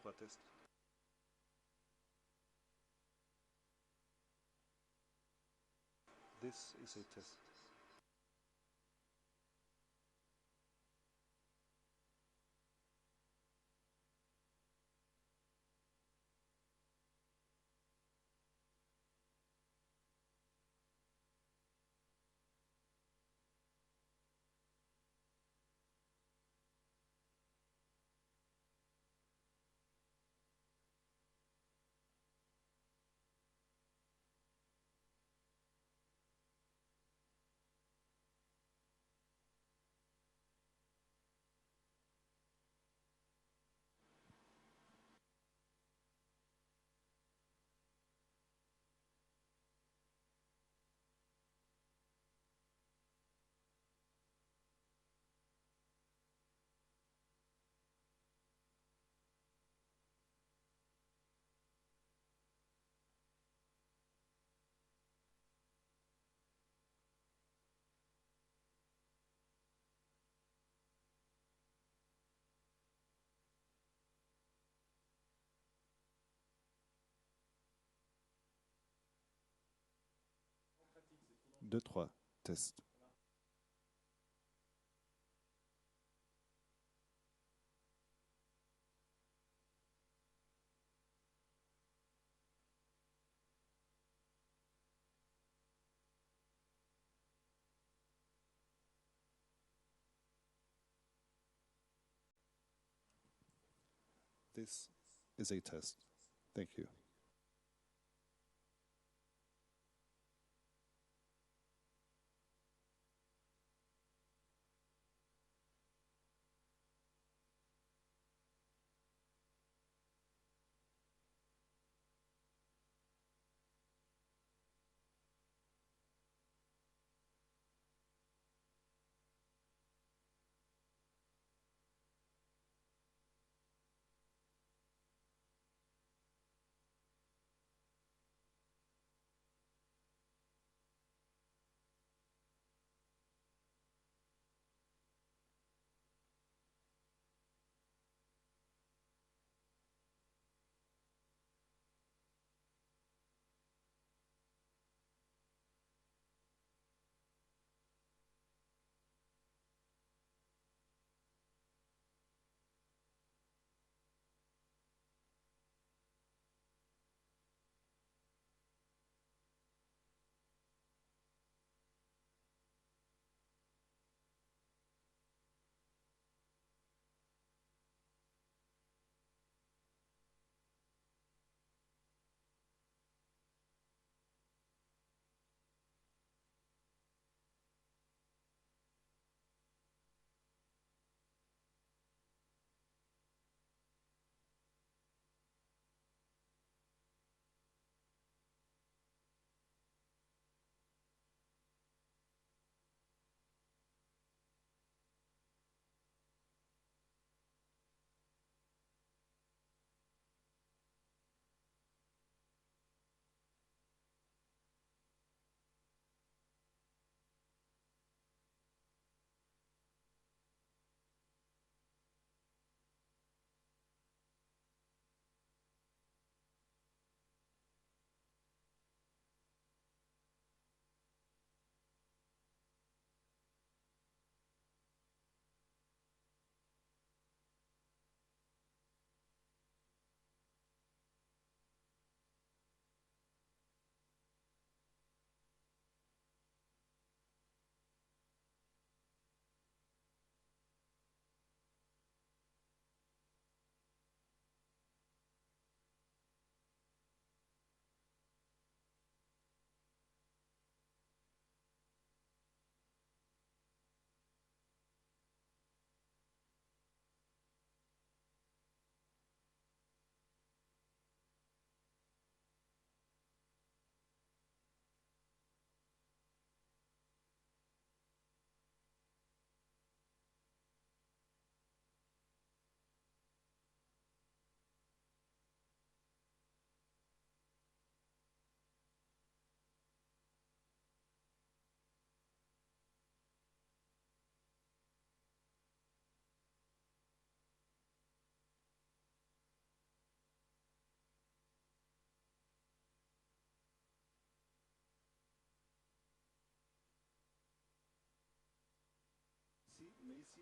2-3 tests. This is a test. Deux, trois, test. This is a test. Thank you.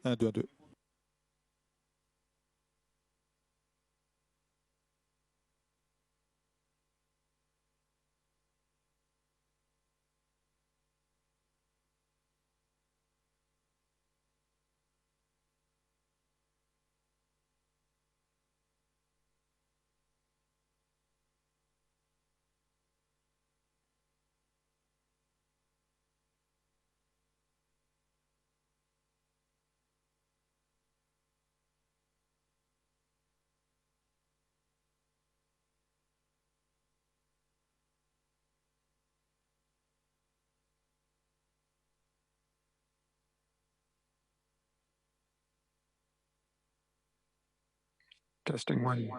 Un, deux, un, deux. Testing one.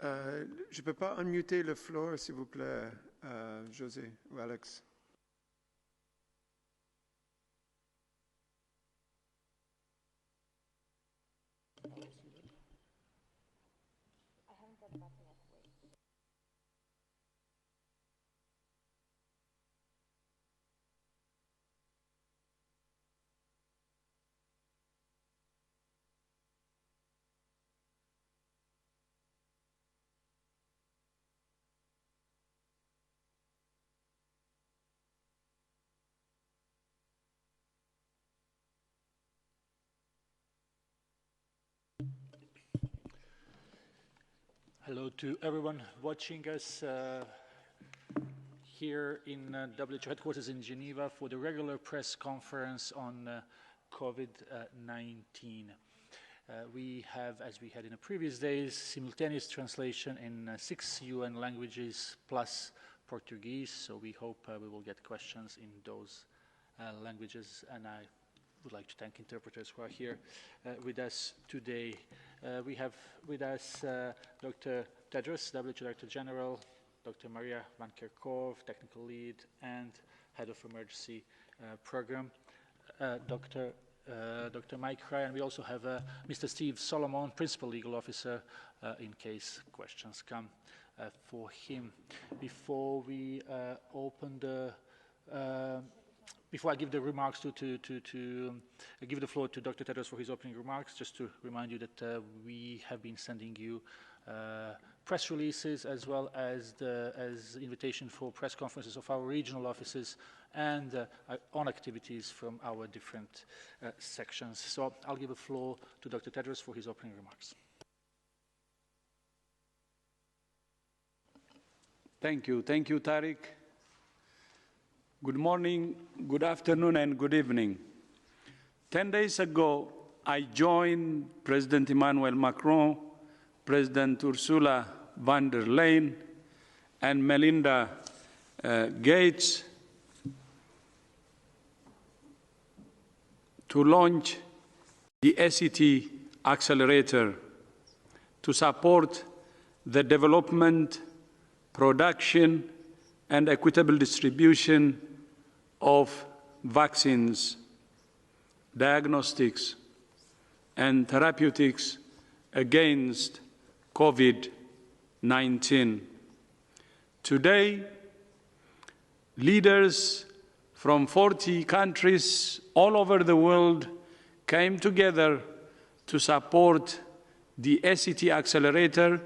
Je ne peux pas unmuter le floor, s'il vous plaît, José ou Alex. Hello to everyone watching us here in WHO headquarters in Geneva for the regular press conference on COVID-19. We have, as we had in the previous days, simultaneous translation in 6 UN languages plus Portuguese, so we hope we will get questions in those languages, and I would like to thank interpreters who are here with us today. We have with us Dr. Tedros, WHO Director General, Dr. Maria Van Kerkhove, Technical Lead and Head of Emergency Program, Dr. Mike Ryan. We also have Mr. Steve Solomon, Principal Legal Officer, in case questions come for him. Before we open the before I give the remarks give the floor to Dr. Tedros for his opening remarks, just to remind you that we have been sending you press releases as well as invitation for press conferences of our regional offices and on activities from our different sections. So I'll give the floor to Dr. Tedros for his opening remarks. Thank you, Tariq. Good morning, good afternoon, and good evening. 10 days ago, I joined President Emmanuel Macron, President Ursula von der Leyen, and Melinda Gates to launch the SET Accelerator to support the development, production, and equitable distribution of vaccines, diagnostics, and therapeutics against COVID-19. Today, leaders from 40 countries all over the world came together to support the SET Accelerator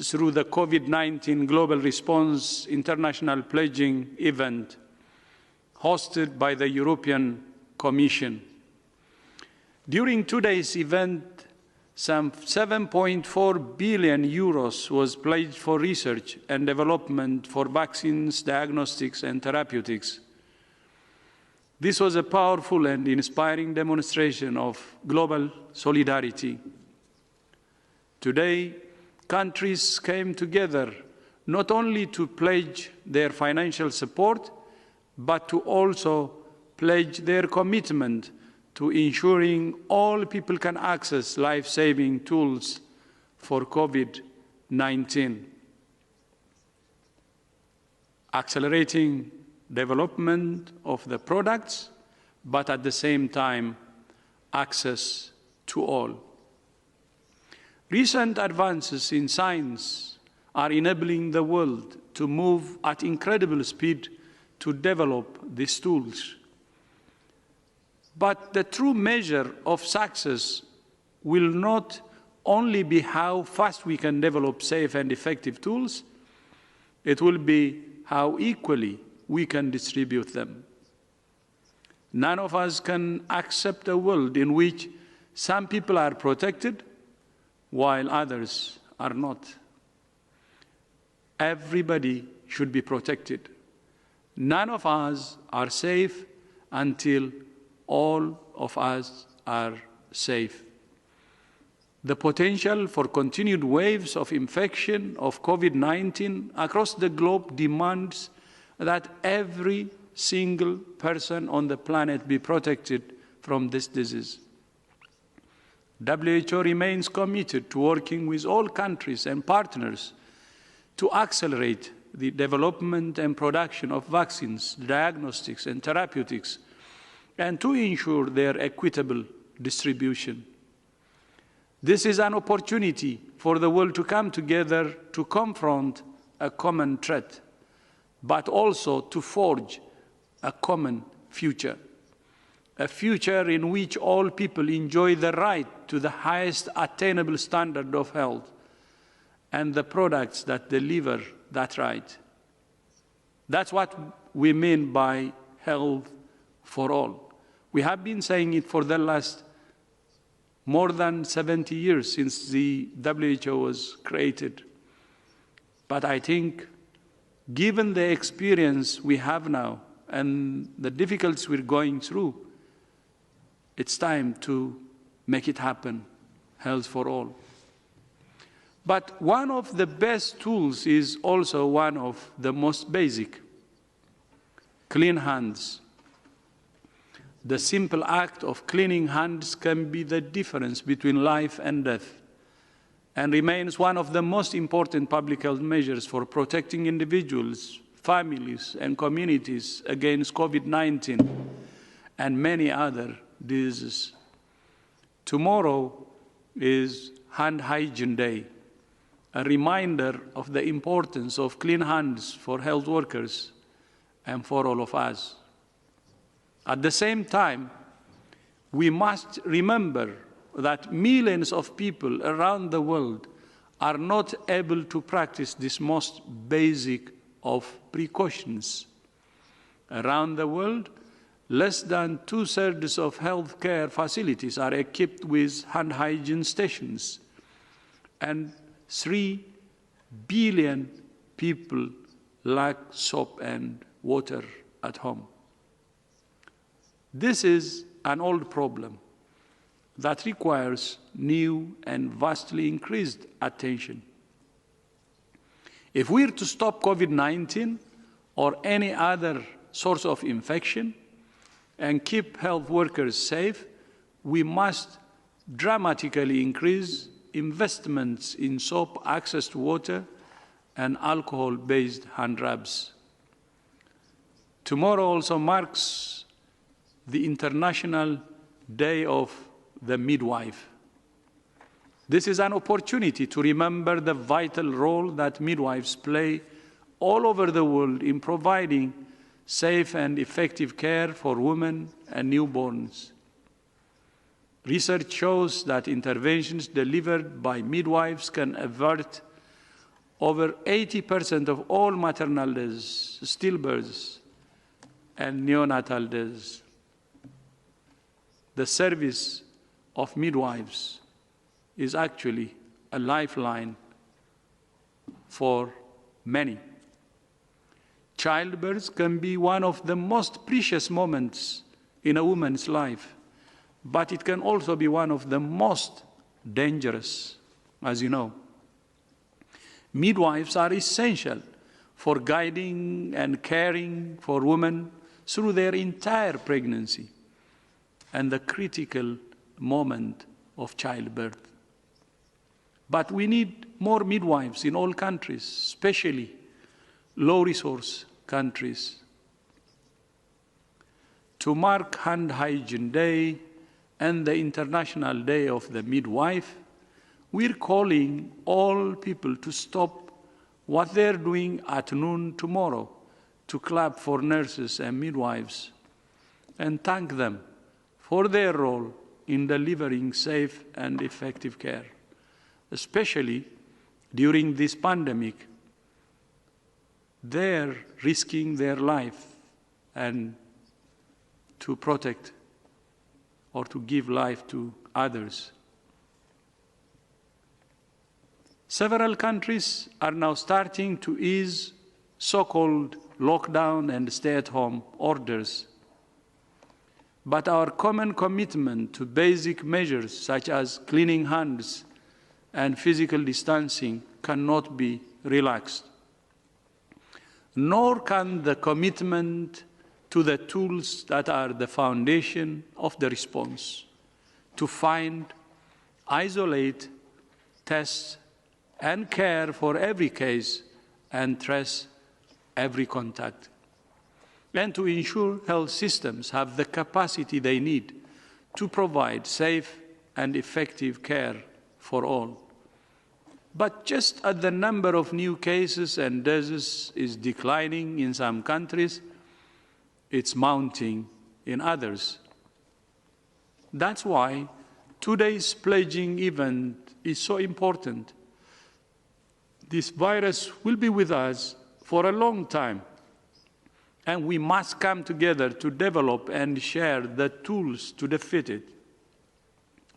through the COVID-19 Global Response International Pledging event hosted by the European Commission. During today's event, some 7.4 billion euros was pledged for research and development for vaccines, diagnostics, and therapeutics. This was a powerful and inspiring demonstration of global solidarity. Today, countries came together not only to pledge their financial support, but to also pledge their commitment to ensuring all people can access life-saving tools for COVID-19. Accelerating development of the products, but at the same time, access to all. Recent advances in science are enabling the world to move at incredible speed to develop these tools. But the true measure of success will not only be how fast we can develop safe and effective tools, it will be how equally we can distribute them. None of us can accept a world in which some people are protected while others are not. Everybody should be protected. None of us are safe until all of us are safe. The potential for continued waves of infection of COVID-19 across the globe demands that every single person on the planet be protected from this disease. WHO remains committed to working with all countries and partners to accelerate the development and production of vaccines, diagnostics, and therapeutics, and to ensure their equitable distribution. This is an opportunity for the world to come together to confront a common threat, but also to forge a common future. A future in which all people enjoy the right to the highest attainable standard of health and the products that deliver that right. That's what we mean by health for all. We have been saying it for the last more than 70 years since the WHO was created. But I think, given the experience we have now and the difficulties we're going through, it's time to make it happen, health for all. But one of the best tools is also one of the most basic: clean hands. The simple act of cleaning hands can be the difference between life and death, and remains one of the most important public health measures for protecting individuals, families, and communities against COVID-19 and many other diseases. Tomorrow is Hand Hygiene Day, a reminder of the importance of clean hands for health workers and for all of us. At the same time, we must remember that millions of people around the world are not able to practice this most basic of precautions. Around the world, less than 2/3 of healthcare facilities are equipped with hand hygiene stations, and 3 billion people lack soap and water at home. This is an old problem that requires new and vastly increased attention. If we're to stop COVID-19 or any other source of infection and keep health workers safe, we must dramatically increase investments in soap, access to water, and alcohol-based hand rubs. Tomorrow also marks the International Day of the Midwife. This is an opportunity to remember the vital role that midwives play all over the world in providing safe and effective care for women and newborns. Research shows that interventions delivered by midwives can avert over 80% of all maternal deaths, stillbirths, and neonatal deaths. The service of midwives is actually a lifeline for many. Childbirth can be one of the most precious moments in a woman's life, but it can also be one of the most dangerous, as you know. Midwives are essential for guiding and caring for women through their entire pregnancy and the critical moment of childbirth. But we need more midwives in all countries, especially low-resource countries. To mark Hand Hygiene Day and the International Day of the Midwife, we're calling all people to stop what they're doing at noon tomorrow to clap for nurses and midwives and thank them for their role in delivering safe and effective care, especially during this pandemic. They're risking their life and to protect or to give life to others. Several countries are now starting to ease so-called lockdown and stay-at-home orders. But our common commitment to basic measures such as cleaning hands and physical distancing cannot be relaxed. Nor can the commitment to the tools that are the foundation of the response to find isolate, test, and care for every case and trace every contact, and to ensure health systems have the capacity they need to provide safe and effective care for all. But just as the number of new cases and deaths is declining in some countries, it's mounting in others. That's why today's pledging event is so important. This virus will be with us for a long time, and we must come together to develop and share the tools to defeat it.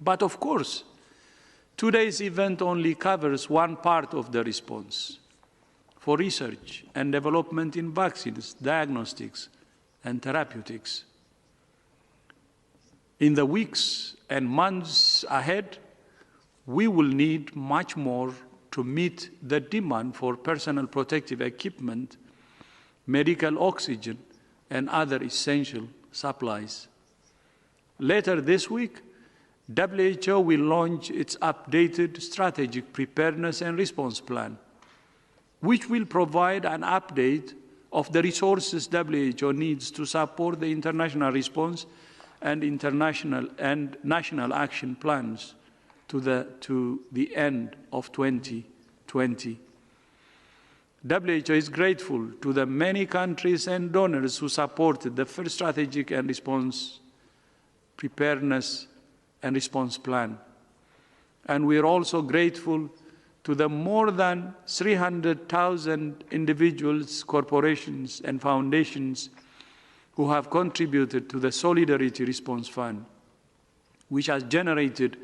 But of course, today's event only covers one part of the response for research and development in vaccines, diagnostics, and therapeutics. In the weeks and months ahead, we will need much more to meet the demand for personal protective equipment, medical oxygen, and other essential supplies. Later this week, WHO will launch its updated Strategic Preparedness and Response Plan, which will provide an update of the resources WHO needs to support the international response and international and national action plans to the end of 2020. WHO is grateful to the many countries and donors who supported the first strategic and response preparedness and response plan. And we are also grateful to the more than 300,000 individuals, corporations, and foundations who have contributed to the Solidarity Response Fund, which has generated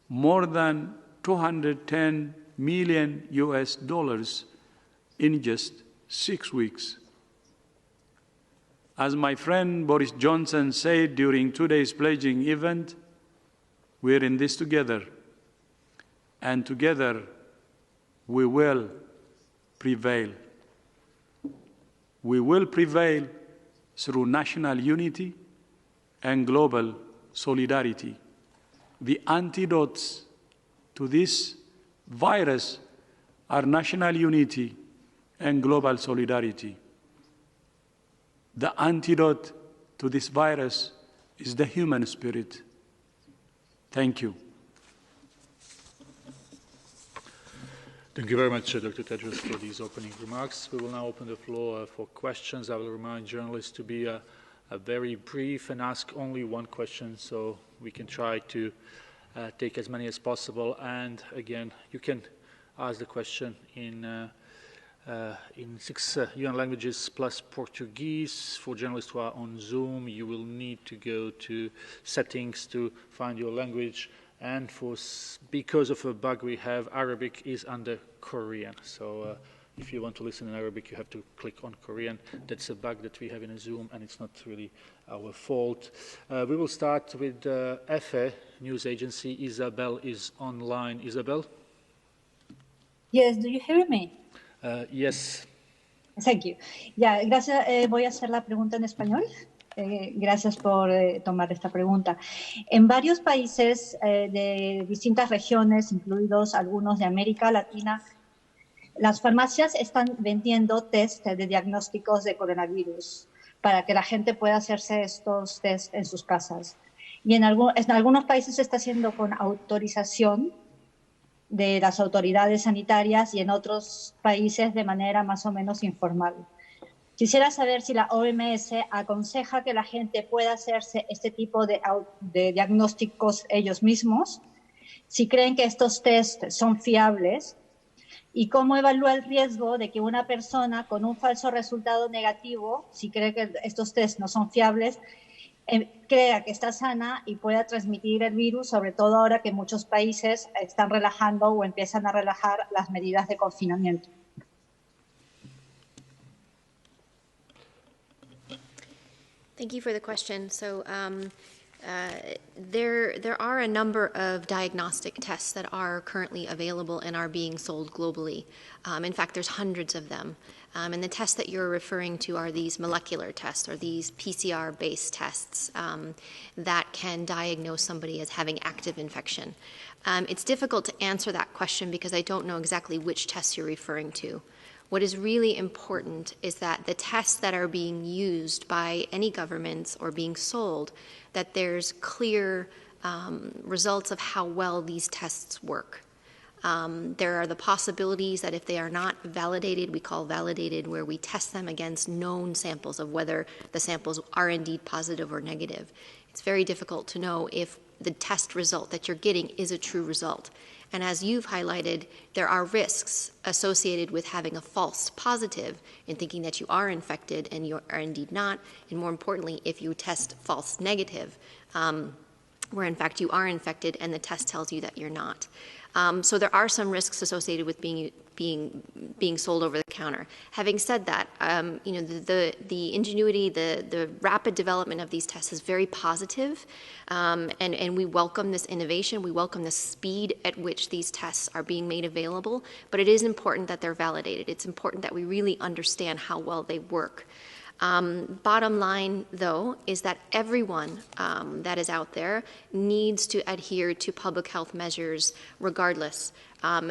more than $210 million in just 6 weeks. As my friend Boris Johnson said during today's pledging event, we're in this together, and together we will prevail. We will prevail through national unity and global solidarity. The antidotes to this virus are national unity and global solidarity. The antidote to this virus is the human spirit. Thank you. Thank you very much, Dr. Tedros, for these opening remarks. We will now open the floor for questions. I will remind journalists to be very brief and ask only one question, so we can try to take as many as possible. And again, you can ask the question in 6 UN languages plus Portuguese. For journalists who are on Zoom, you will need to go to settings to find your language. And because of a bug we have, Arabic is under Korean. So if you want to listen in Arabic, you have to click on Korean. That's a bug that we have in a Zoom, and it's not really our fault. We will start with EFE news agency. Isabel is online. Isabel? Yes, do you hear me? Yes. Thank you. Ya, gracias. Voy a hacer la pregunta en español. Gracias por tomar esta pregunta. En varios países de distintas regiones, incluidos algunos de América Latina, las farmacias están vendiendo test de diagnósticos de coronavirus para que la gente pueda hacerse estos test en sus casas. Y en algunos países se está haciendo con autorización de las autoridades sanitarias y en otros países de manera más o menos informal. Quisiera saber si la OMS aconseja que la gente pueda hacerse este tipo de diagnósticos ellos mismos, si creen que estos tests son fiables y cómo evalúa el riesgo de que una persona con un falso resultado negativo, si cree que estos tests no son fiables, crea que está sana y pueda transmitir el virus, sobre todo ahora que muchos países están relajando o empiezan a relajar las medidas de confinamiento. Thank you for the question. So There are a number of diagnostic tests that are currently available and are being sold globally. In fact, there's hundreds of them. And the tests that you're referring to are these molecular tests or these PCR-based tests that can diagnose somebody as having active infection. It's difficult to answer that question because I don't know exactly which tests you're referring to. What is really important is that the tests that are being used by any governments or being sold, that there's clear results of how well these tests work. There are the possibilities that if they are not validated, we call validated, where we test them against known samples of whether the samples are indeed positive or negative. It's very difficult to know if the test result that you're getting is a true result. And as you've highlighted, there are risks associated with having a false positive and thinking that you are infected and you are indeed not. And more importantly, if you test false negative, where in fact you are infected and the test tells you that you're not. So there are some risks associated with being sold over the counter. Having said that, you know, the ingenuity, the rapid development of these tests is very positive, and we welcome this innovation. We welcome the speed at which these tests are being made available, but it is important that they're validated. It's important that we really understand how well they work. Bottom line, though, is that everyone that is out there needs to adhere to public health measures regardless.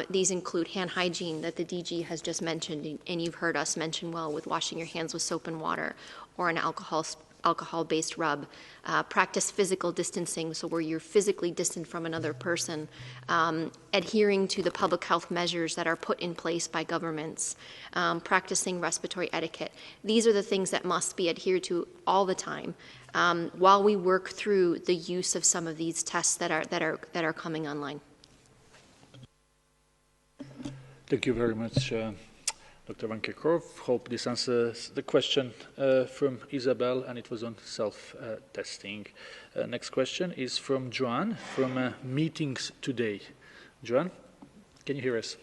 These include hand hygiene that the DG has just mentioned, and you've heard us mention well with washing your hands with soap and water or an alcohol-based rub. Practice physical distancing, so where you're physically distant from another person. Adhering to the public health measures that are put in place by governments. Practicing respiratory etiquette. These are the things that must be adhered to all the time while we work through the use of some of these tests that are coming online. Thank you very much, Dr. Van Kerkhove. Hope this answers the question from Isabel, and it was on self-testing. Next question is from Joan from Meetings Today. Joan, can you hear us?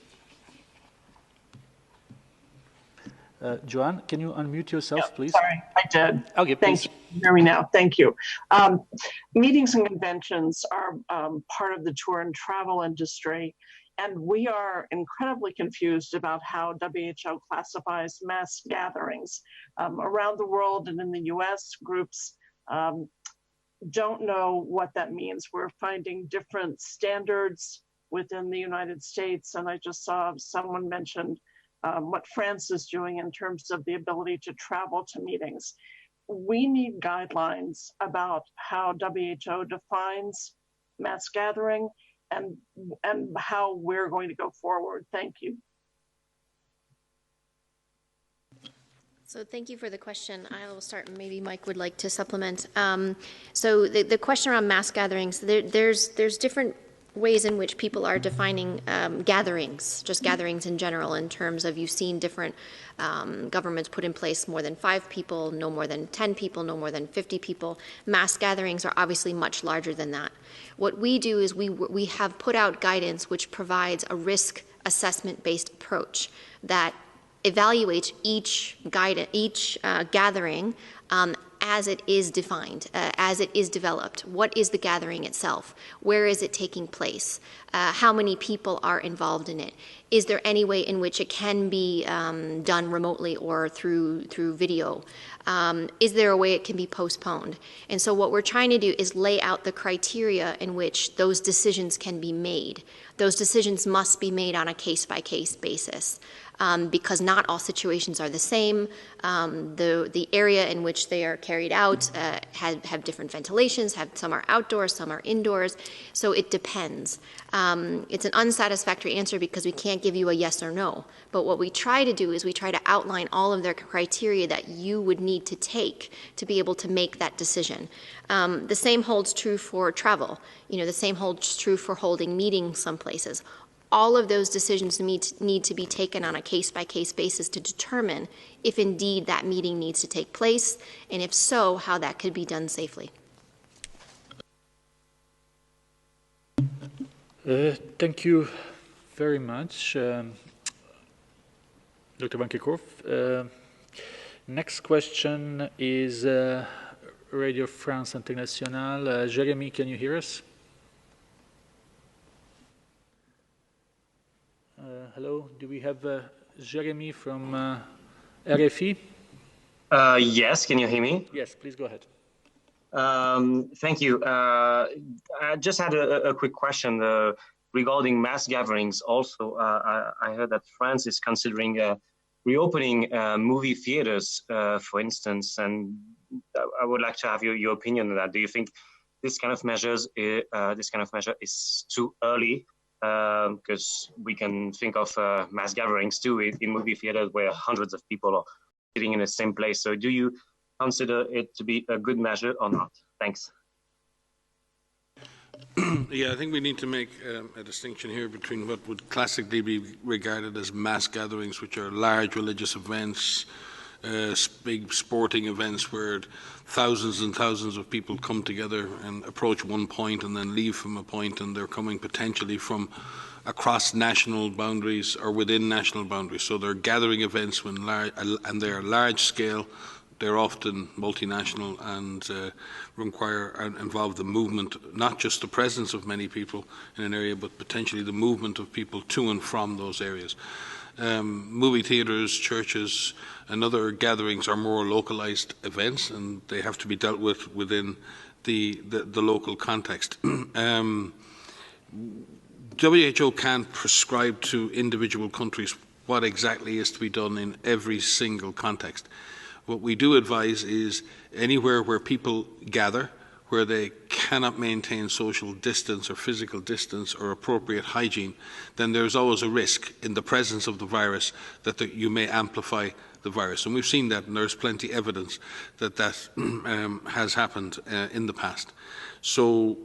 Joan, can you unmute yourself, please? Sorry, I did. Okay, please. Thank you. Hear me now. Thank you. Meetings and conventions are part of the tour and travel industry, and we are incredibly confused about how WHO classifies mass gatherings. Around the world and in the US, groups don't know what that means. We're finding different standards within the United States, and I just saw someone mentioned what France is doing in terms of the ability to travel to meetings. We need guidelines about how WHO defines mass gathering and how we're going to go forward. Thank you. So thank you for the question. I will start, and maybe Mike would like to supplement. So the question around mass gatherings, there's different ways in which people are defining gatherings, just gatherings in general, in terms of you've seen different governments put in place more than 5 people, no more than 10 people, no more than 50 people. Mass gatherings are obviously much larger than that. What we do is we have put out guidance which provides a risk assessment-based approach that evaluates each gathering as it is defined, as it is developed. What is the gathering itself? Where is it taking place? How many people are involved in it? Is there any way in which it can be done remotely or through video? Is there a way it can be postponed? And so what we're trying to do is lay out the criteria in which those decisions can be made. Those decisions must be made on a case-by-case basis. Because not all situations are the same. The area in which they are carried out have different ventilations, some are outdoors, some are indoors, so it depends. It's an unsatisfactory answer because we can't give you a yes or no, but what we try to do is we try to outline all of their criteria that you would need to take to be able to make that decision. The same holds true for travel. You know, the same holds true for holding meetings some places. All of those decisions need to be taken on a case-by-case basis to determine if indeed that meeting needs to take place, and if so, how that could be done safely. Thank you very much, Dr. Van Kerkhove. Next question is Radio France Internationale. Jeremy, can you hear us? Hello, do we have Jeremy from RFI? Yes, can you hear me? Yes, please go ahead. Thank you. I just had a quick question regarding mass gatherings. Also, I heard that France is considering reopening movie theaters, for instance, and I would like to have your opinion on that. Do you think this kind of measure is too early? Because we can think of mass gatherings too in movie theaters where hundreds of people are sitting in the same place. So do you consider it to be a good measure or not? Thanks. Yeah, I think we need to make a distinction here between what would classically be regarded as mass gatherings, which are large religious events, big sporting events where thousands and thousands of people come together and approach one point and then leave from a point, and they're coming potentially from across national boundaries or within national boundaries. So they're gathering events and they're large scale. They're often multinational and require and involve the movement, not just the presence of many people in an area, but potentially the movement of people to and from those areas. Movie theatres, churches, and other gatherings are more localized events, and they have to be dealt with within the local context. WHO can't prescribe to individual countries what exactly is to be done in every single context. What we do advise is anywhere where people gather, where they cannot maintain social distance or physical distance or appropriate hygiene, then there's always a risk in the presence of the virus that you may amplify the virus. And we've seen that, and there's plenty of evidence that that has happened in the past. So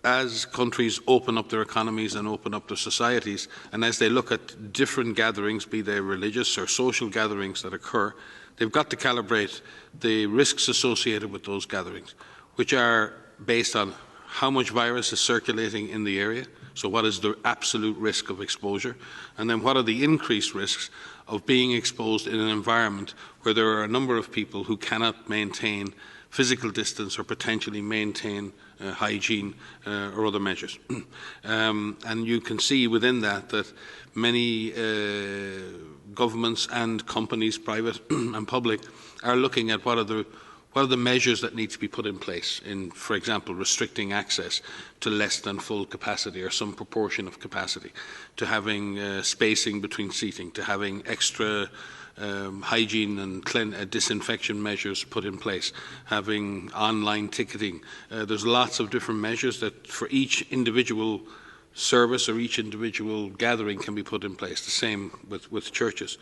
as countries open up their economies and open up their societies, and as they look at different gatherings, be they religious or social gatherings that occur, they've got to calibrate the risks associated with those gatherings, which are based on how much virus is circulating in the area, so what is the absolute risk of exposure, and then what are the increased risks of being exposed in an environment where there are a number of people who cannot maintain physical distance or potentially maintain hygiene or other measures. And you can see within that many governments and companies, private and public, are looking at what are the measures that need to be put in place in, for example, restricting access to less than full capacity or some proportion of capacity, to having spacing between seating, to having extra hygiene and disinfection measures put in place, having online ticketing. There's lots of different measures that for each individual service or each individual gathering can be put in place, the same with churches.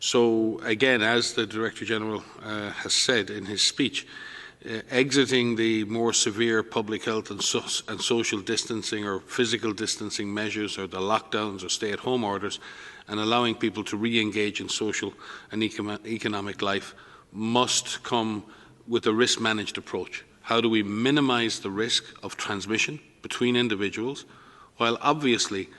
So again, as the Director General has said in his speech, exiting the more severe public health and social distancing or physical distancing measures or the lockdowns or stay-at-home orders and allowing people to re-engage in social and economic life must come with a risk-managed approach. How do we minimize the risk of transmission between individuals while obviously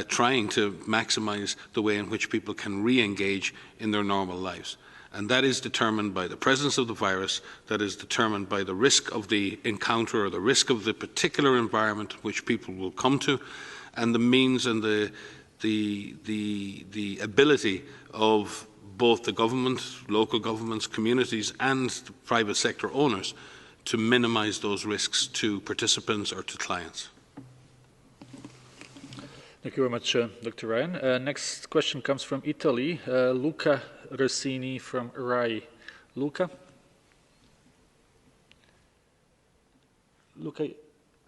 trying to maximize the way in which people can re-engage in their normal lives? And that is determined by the presence of the virus, that is determined by the risk of the encounter or the risk of the particular environment which people will come to, and the means and the ability of both the government, local governments, communities and the private sector owners to minimize those risks to participants or to clients. Thank you very much, Dr. Ryan. Next question comes from Italy, Luca Rossini from RAI. Luca? Luca?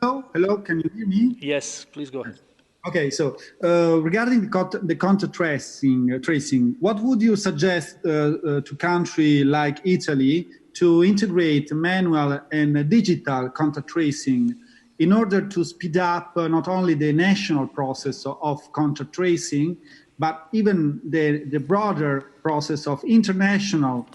Hello, can you hear me? Yes, please go ahead. Okay, so regarding the contact tracing, what would you suggest to countries like Italy to integrate manual and digital contact tracing in order to speed up not only the national process of contact tracing, but even the broader process of international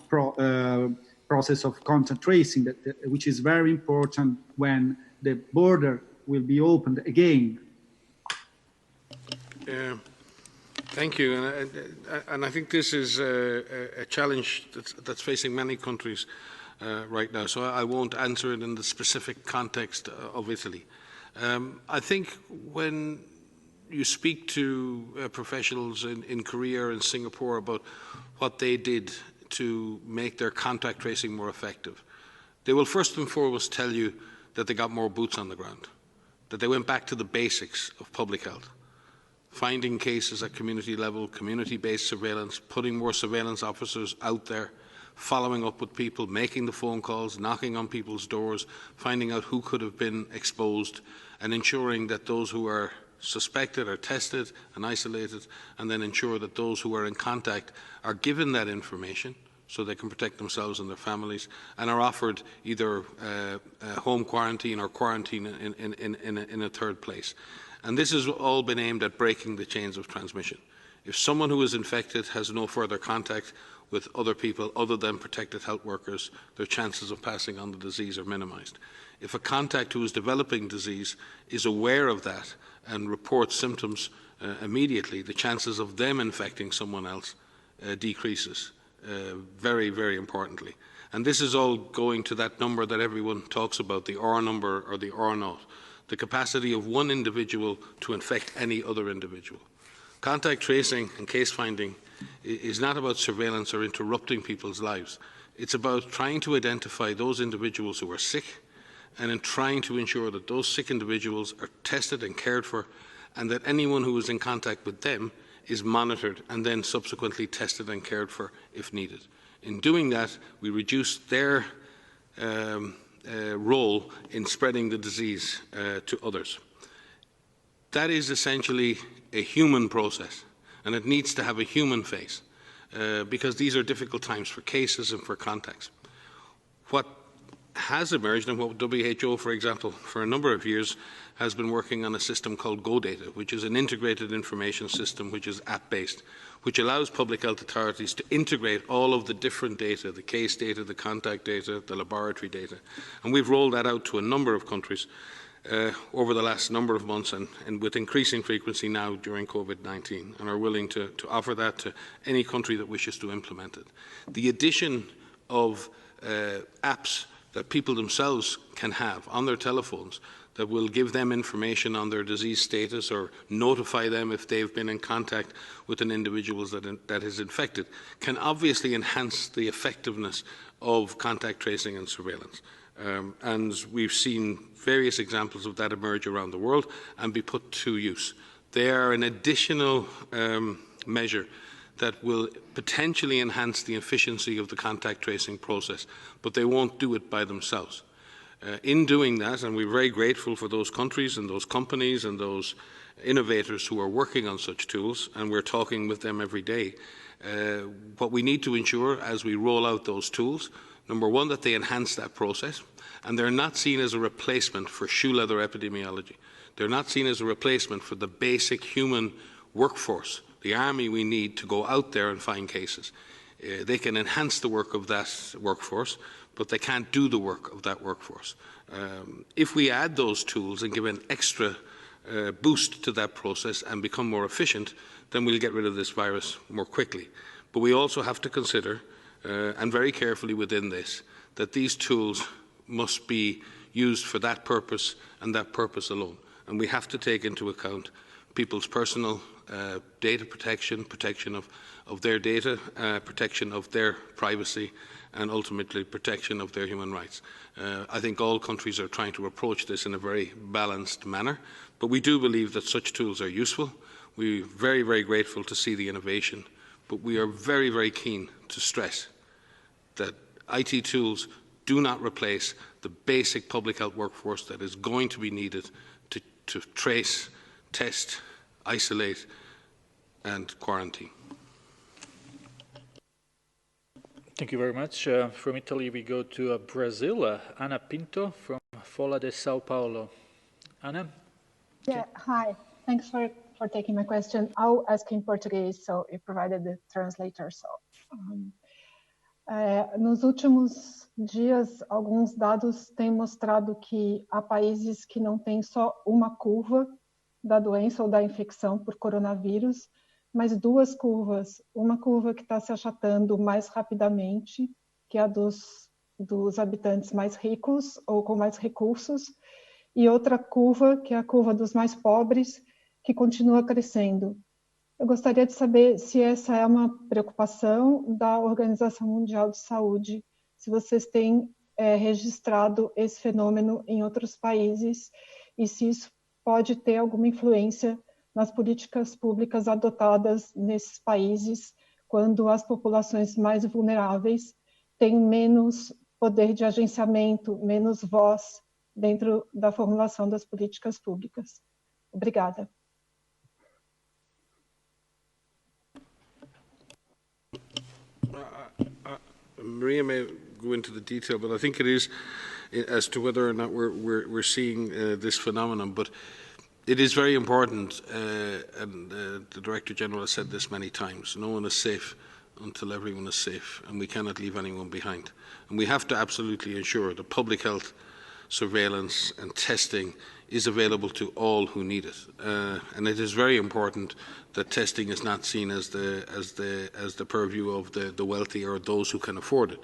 process of contact tracing, which is very important when the border will be opened again? Thank you, and I think this is a challenge that's facing many countries. right now, so I won't answer it in the specific context of Italy. I think when you speak to professionals in Korea and Singapore about what they did to make their contact tracing more effective, they will first and foremost tell you that they got more boots on the ground, that they went back to the basics of public health, finding cases at community level, community-based surveillance, putting more surveillance officers out there, following up with people, making the phone calls, knocking on people's doors, finding out who could have been exposed, and ensuring that those who are suspected are tested and isolated, and then ensure that those who are in contact are given that information so they can protect themselves and their families, and are offered either home quarantine or quarantine in a third place. And this has all been aimed at breaking the chains of transmission. If someone who is infected has no further contact with other people other than protected health workers, their chances of passing on the disease are minimized. If a contact who is developing disease is aware of that and reports symptoms immediately, the chances of them infecting someone else decreases very, very importantly. And this is all going to that number that everyone talks about, the R number or the R naught, the capacity of one individual to infect any other individual. Contact tracing and case finding is not about surveillance or interrupting people's lives. It's about trying to identify those individuals who are sick and in trying to ensure that those sick individuals are tested and cared for, and that anyone who is in contact with them is monitored and then subsequently tested and cared for if needed. In doing that, we reduce their role in spreading the disease to others. That is essentially a human process, and it needs to have a human face because these are difficult times for cases and for contacts. What has emerged, and what WHO, for example, for a number of years has been working on a system called GoData, which is an integrated information system which is app-based, which allows public health authorities to integrate all of the different data, the case data, the contact data, the laboratory data. And we've rolled that out to a number of countries over the last number of months and with increasing frequency now during COVID-19, and are willing to offer that to any country that wishes to implement it. The addition of apps that people themselves can have on their telephones that will give them information on their disease status or notify them if they've been in contact with an individual that is infected can obviously enhance the effectiveness of contact tracing and surveillance. And we've seen various examples of that emerge around the world and be put to use. They are an additional measure that will potentially enhance the efficiency of the contact tracing process, but they won't do it by themselves. In doing that, and we're very grateful for those countries and those companies and those innovators who are working on such tools, and we're talking with them every day, what we need to ensure as we roll out those tools, number one, that they enhance that process, and they're not seen as a replacement for shoe leather epidemiology. They're not seen as a replacement for the basic human workforce, the army we need to go out there and find cases. They can enhance the work of that workforce, but they can't do the work of that workforce. If we add those tools and give an extra boost to that process and become more efficient, then we'll get rid of this virus more quickly. But we also have to consider, and very carefully within this, that these tools must be used for that purpose and that purpose alone. And we have to take into account people's personal data protection, protection of their data, protection of their privacy, and ultimately protection of their human rights. I think all countries are trying to approach this in a very balanced manner, but we do believe that such tools are useful. We're very, very grateful to see the innovation, but we are very, very keen to stress that IT tools do not replace the basic public health workforce that is going to be needed to trace, test, isolate, and quarantine. Thank you very much. From Italy, we go to Brazil. Ana Pinto from Folha de Sao Paulo. Ana? Yeah, hi. Thanks for taking my question. I'll ask in Portuguese, so you provided the translator. So, nos últimos dias, alguns dados têm mostrado que há países que não têm só uma curva da doença ou da infecção por coronavírus, mas duas curvas. Uma curva que está se achatando mais rapidamente, que é a dos dos habitantes mais ricos ou com mais recursos, e outra curva, que é a curva dos mais pobres, que continua crescendo. Eu gostaria de saber se essa é uma preocupação da Organização Mundial de Saúde, se vocês têm registrado esse fenômeno em outros países e se isso pode ter alguma influência nas políticas públicas adotadas nesses países, quando as populações mais vulneráveis têm menos poder de agenciamento, menos voz dentro da formulação das políticas públicas. Obrigada. Maria may go into the detail, but I think it is as to whether or not we're seeing this phenomenon. But it is very important, and the Director General has said this many times, no one is safe until everyone is safe, and we cannot leave anyone behind. And we have to absolutely ensure that public health surveillance and testing is available to all who need it. And it is very important that testing is not seen as the purview of the wealthy or those who can afford it.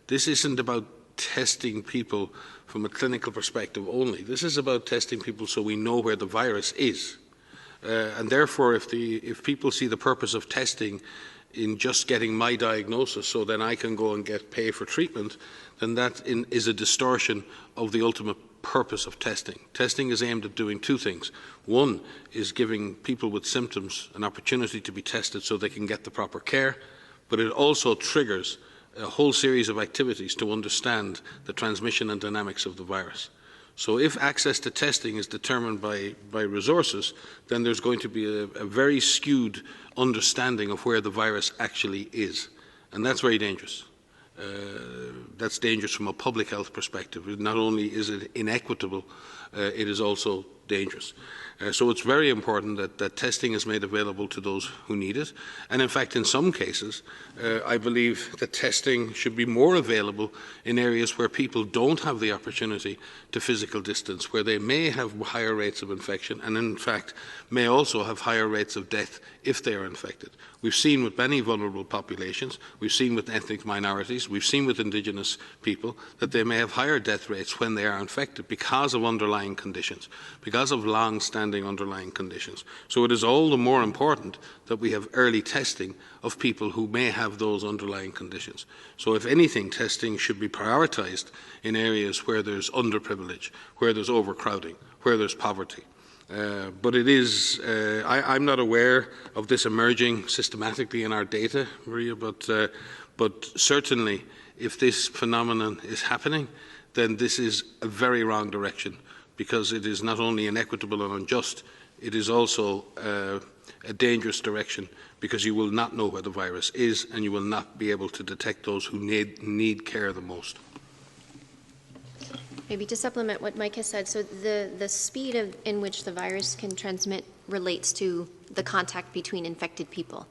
This isn't about testing people from a clinical perspective only. This is about testing people so we know where the virus is. And therefore, if people see the purpose of testing in just getting my diagnosis so then I can go and pay for treatment, then that is a distortion of the ultimate purpose of testing. Testing is aimed at doing two things. One is giving people with symptoms an opportunity to be tested so they can get the proper care, but it also triggers a whole series of activities to understand the transmission and dynamics of the virus. So if access to testing is determined by resources, then there's going to be a very skewed understanding of where the virus actually is. And that's very dangerous. That's dangerous from a public health perspective. Not only is it inequitable, it is also dangerous. So it's very important that testing is made available to those who need it. And in fact, in some cases, I believe that testing should be more available in areas where people don't have the opportunity to physical distance, where they may have higher rates of infection and in fact may also have higher rates of death if they are infected. We've seen with many vulnerable populations, we've seen with ethnic minorities, we've seen with indigenous people that they may have higher death rates when they are infected because of underlying conditions, because of long-standing underlying conditions. So it is all the more important that we have early testing of people who may have those underlying conditions. So if anything, testing should be prioritised in areas where there's underprivilege, where there's overcrowding, where there's poverty. But it is, I'm not aware of this emerging systematically in our data, Maria, but certainly if this phenomenon is happening, then this is a very wrong direction, because it is not only inequitable and unjust, it is also a dangerous direction, because you will not know where the virus is and you will not be able to detect those who need care the most. Maybe to supplement what Mike has said, so the speed in which the virus can transmit relates to the contact between infected people.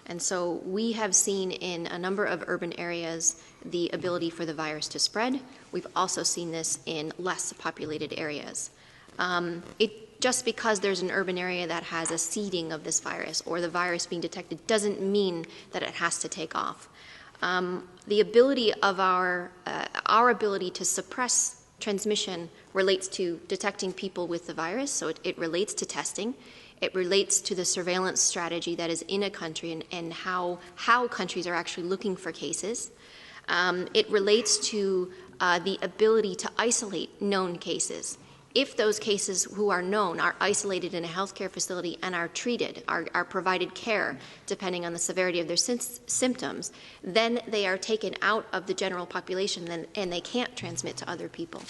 And so we have seen in a number of urban areas the ability for the virus to spread. We've also seen this in less populated areas. Just because there's an urban area that has a seeding of this virus or the virus being detected doesn't mean that it has to take off. The ability of our ability to suppress transmission relates to detecting people with the virus, so it relates to testing. It relates to the surveillance strategy that is in a country and how countries are actually looking for cases. It relates to the ability to isolate known cases. If those cases who are known are isolated in a healthcare facility and are treated, are provided care, depending on the severity of their symptoms, then they are taken out of the general population and they can't transmit to other people.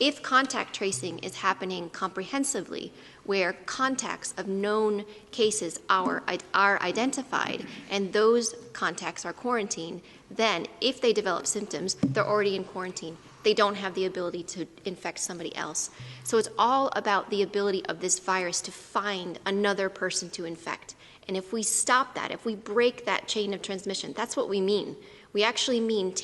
If contact tracing is happening comprehensively, where contacts of known cases are identified and those contacts are quarantined, then if they develop symptoms, they're already in quarantine. They don't have the ability to infect somebody else. So it's all about the ability of this virus to find another person to infect. And if we stop that, if we break that chain of transmission, that's what we mean. We actually mean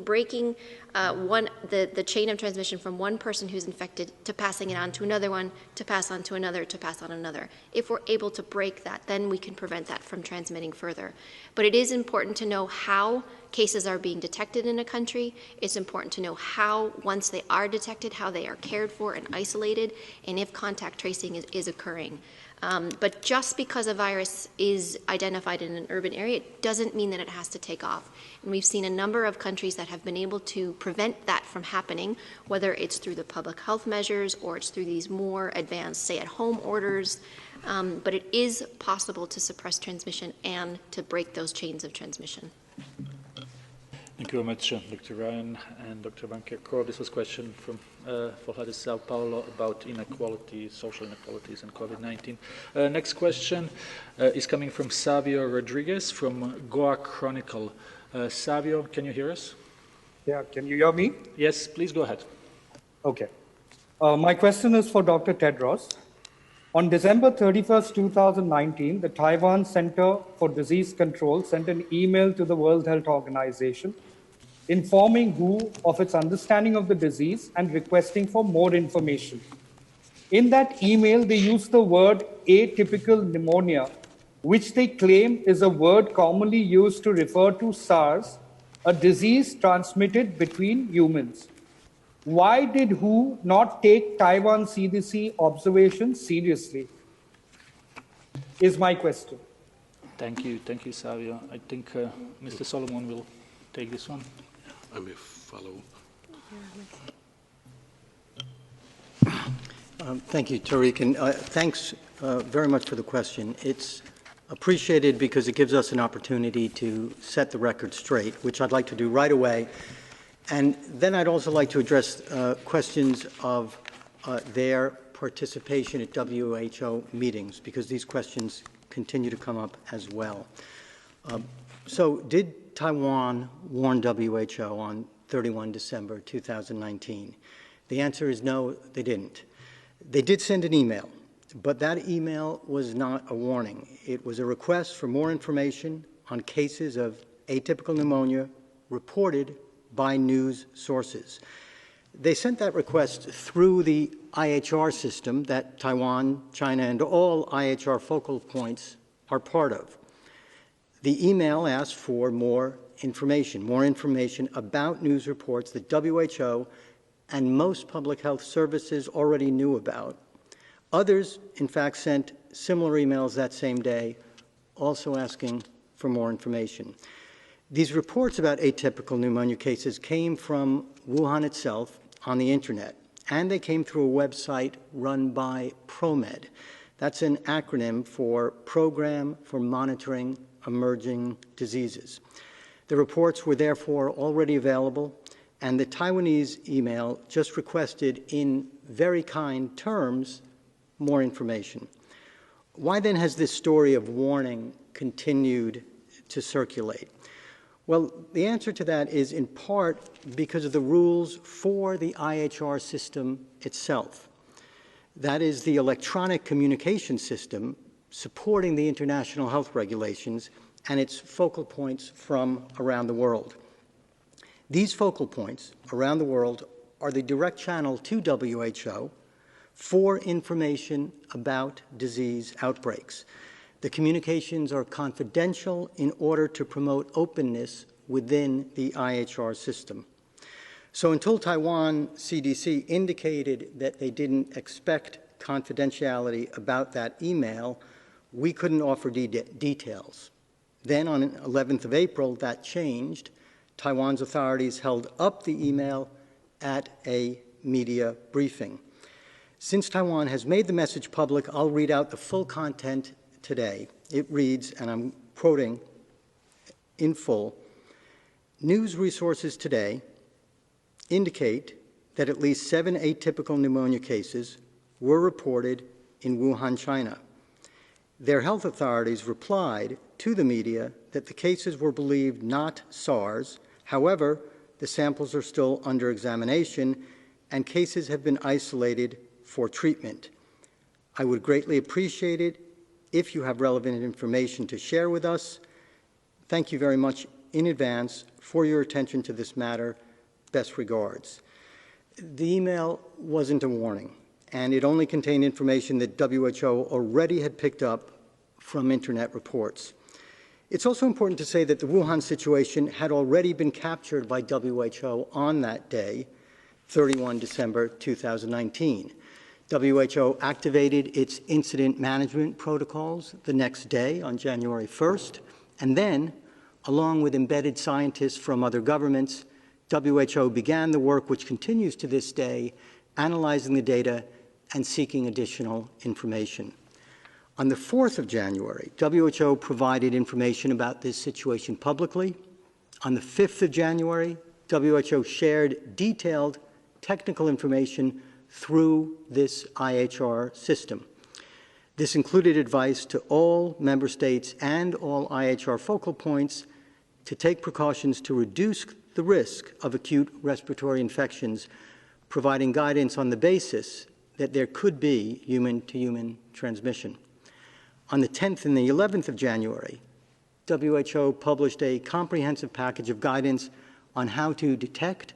breaking the chain of transmission from one person who's infected to passing it on to another one, to pass on to another, to pass on another. If we're able to break that, then we can prevent that from transmitting further. But it is important to know how cases are being detected in a country. It's important to know how, once they are detected, how they are cared for and isolated, and if contact tracing is occurring. But just because a virus is identified in an urban area, it doesn't mean that it has to take off. And we've seen a number of countries that have been able to prevent that from happening, whether it's through the public health measures or it's through these more advanced stay-at-home orders. But it is possible to suppress transmission and to break those chains of transmission. Thank you very much, Dr. Ryan and Dr. Van Kerkhove. This was a question from Folha de Sao Paulo about inequality, social inequalities and COVID-19. Next question is coming from Savio Rodriguez from Goa Chronicle. Savio, can you hear us? Yeah, can you hear me? Yes, please go ahead. Okay. My question is for Dr. Tedros. On December 31st, 2019, the Taiwan Center for Disease Control sent an email to the World Health Organization informing WHO of its understanding of the disease and requesting for more information. In that email, they used the word atypical pneumonia, which they claim is a word commonly used to refer to SARS, a disease transmitted between humans. Why did WHO not take Taiwan CDC observations seriously? Is my question. Thank you, Savio. I think Mr. Solomon will take this one. I may follow. Thank you, Tariq, and thanks very much for the question. It's appreciated because it gives us an opportunity to set the record straight, which I'd like to do right away. And then I'd also like to address questions of their participation at WHO meetings, because these questions continue to come up as well. So did Taiwan warn WHO on 31 December 2019? The answer is no, they didn't. They did send an email, but that email was not a warning. It was a request for more information on cases of atypical pneumonia reported by news sources. They sent that request through the IHR system that Taiwan, China, and all IHR focal points are part of. The email asked for more information about news reports that WHO and most public health services already knew about. Others, in fact, sent similar emails that same day, also asking for more information. These reports about atypical pneumonia cases came from Wuhan itself on the internet, and they came through a website run by ProMed. That's an acronym for Program for Monitoring Emerging Diseases. The reports were therefore already available, and the Taiwanese email just requested in very kind terms more information. Why then has this story of warning continued to circulate? Well, the answer to that is in part because of the rules for the IHR system itself. That is the electronic communication system supporting the international health regulations and its focal points from around the world. These focal points around the world are the direct channel to WHO for information about disease outbreaks. The communications are confidential in order to promote openness within the IHR system. So until Taiwan CDC indicated that they didn't expect confidentiality about that email, we couldn't offer details. Then on 11th of April, that changed. Taiwan's authorities held up the email at a media briefing. Since Taiwan has made the message public, I'll read out the full content today. It reads, and I'm quoting in full, "News resources today indicate that at least 7 atypical pneumonia cases were reported in Wuhan, China. Their health authorities replied to the media that the cases were believed not SARS. However, the samples are still under examination and cases have been isolated for treatment. I would greatly appreciate it if you have relevant information to share with us. Thank you very much in advance for your attention to this matter. Best regards. The email wasn't a warning, and it only contained information that WHO already had picked up from internet reports. It's also important to say that the Wuhan situation had already been captured by WHO on that day, 31 December 2019. WHO activated its incident management protocols the next day on January 1st, and then, along with embedded scientists from other governments, WHO began the work which continues to this day, analyzing the data and seeking additional information. On the 4th of January, WHO provided information about this situation publicly. On the 5th of January, WHO shared detailed technical information through this IHR system. This included advice to all member states and all IHR focal points to take precautions to reduce the risk of acute respiratory infections, providing guidance on the basis that there could be human-to-human transmission. On the 10th and the 11th of January, WHO published a comprehensive package of guidance on how to detect,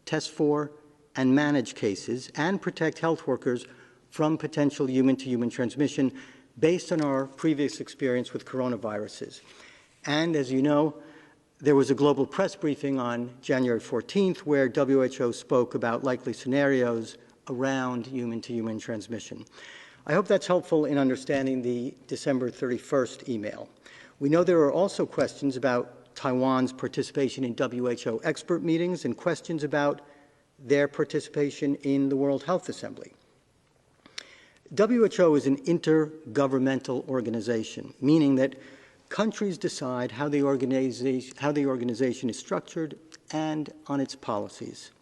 test for, and manage cases and protect health workers from potential human-to-human transmission based on our previous experience with coronaviruses. And as you know, there was a global press briefing on January 14th where WHO spoke about likely scenarios around human-to-human transmission. I hope that's helpful in understanding the December 31st email. We know there are also questions about Taiwan's participation in WHO expert meetings and questions about their participation in the World Health Assembly. WHO is an intergovernmental organization, meaning that countries decide how the organization is structured and on its policies.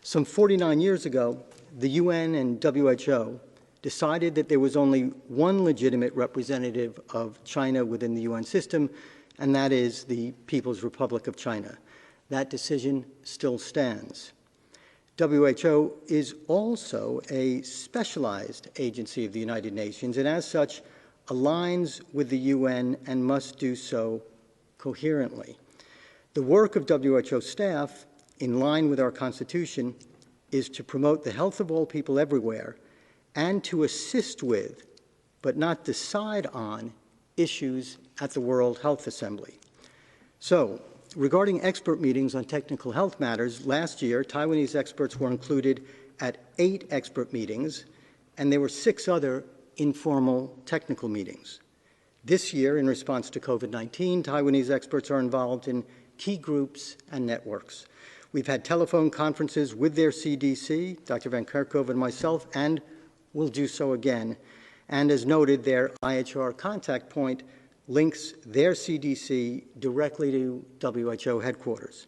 Some 49 years ago, the UN and WHO decided that there was only one legitimate representative of China within the UN system, and that is the People's Republic of China. That decision still stands. WHO is also a specialized agency of the United Nations, and as such, aligns with the UN and must do so coherently. The work of WHO staff, in line with our Constitution, is to promote the health of all people everywhere and to assist with, but not decide on, issues at the World Health Assembly. So, regarding expert meetings on technical health matters, last year, Taiwanese experts were included at 8 expert meetings, and there were 6 other informal technical meetings. This year, in response to COVID-19, Taiwanese experts are involved in key groups and networks. We've had telephone conferences with their CDC, Dr. Van Kerkhove and myself, and will do so again. And as noted, their IHR contact point links their CDC directly to WHO headquarters.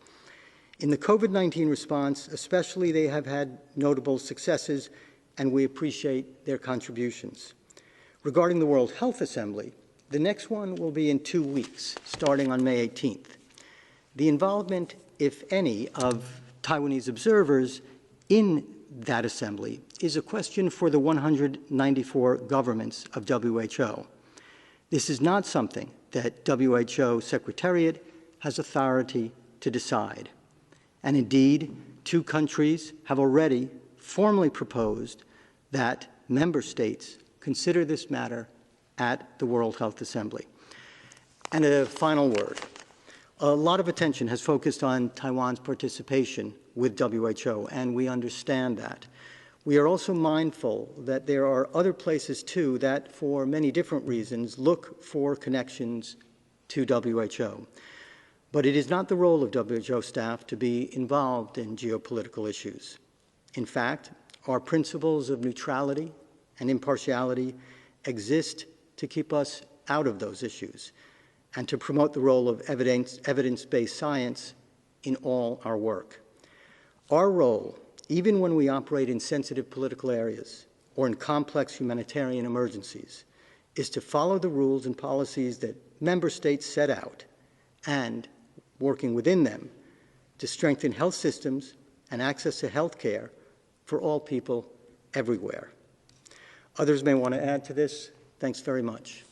In the COVID-19 response, especially, they have had notable successes, and we appreciate their contributions. Regarding the World Health Assembly, the next one will be in 2 weeks, starting on May 18th. The involvement, if any, of Taiwanese observers in that assembly is a question for the 194 governments of WHO. This is not something that WHO Secretariat has authority to decide. And indeed, 2 countries have already formally proposed that member states consider this matter at the World Health Assembly. And a final word. A lot of attention has focused on Taiwan's participation with WHO, and we understand that. We are also mindful that there are other places, too, that, for many different reasons, look for connections to WHO. But it is not the role of WHO staff to be involved in geopolitical issues. In fact, our principles of neutrality and impartiality exist to keep us out of those issues and to promote the role of evidence-based science in all our work. Our role, even when we operate in sensitive political areas or in complex humanitarian emergencies, is to follow the rules and policies that member states set out and, working within them, to strengthen health systems and access to health care for all people everywhere. Others may want to add to this. Thanks very much.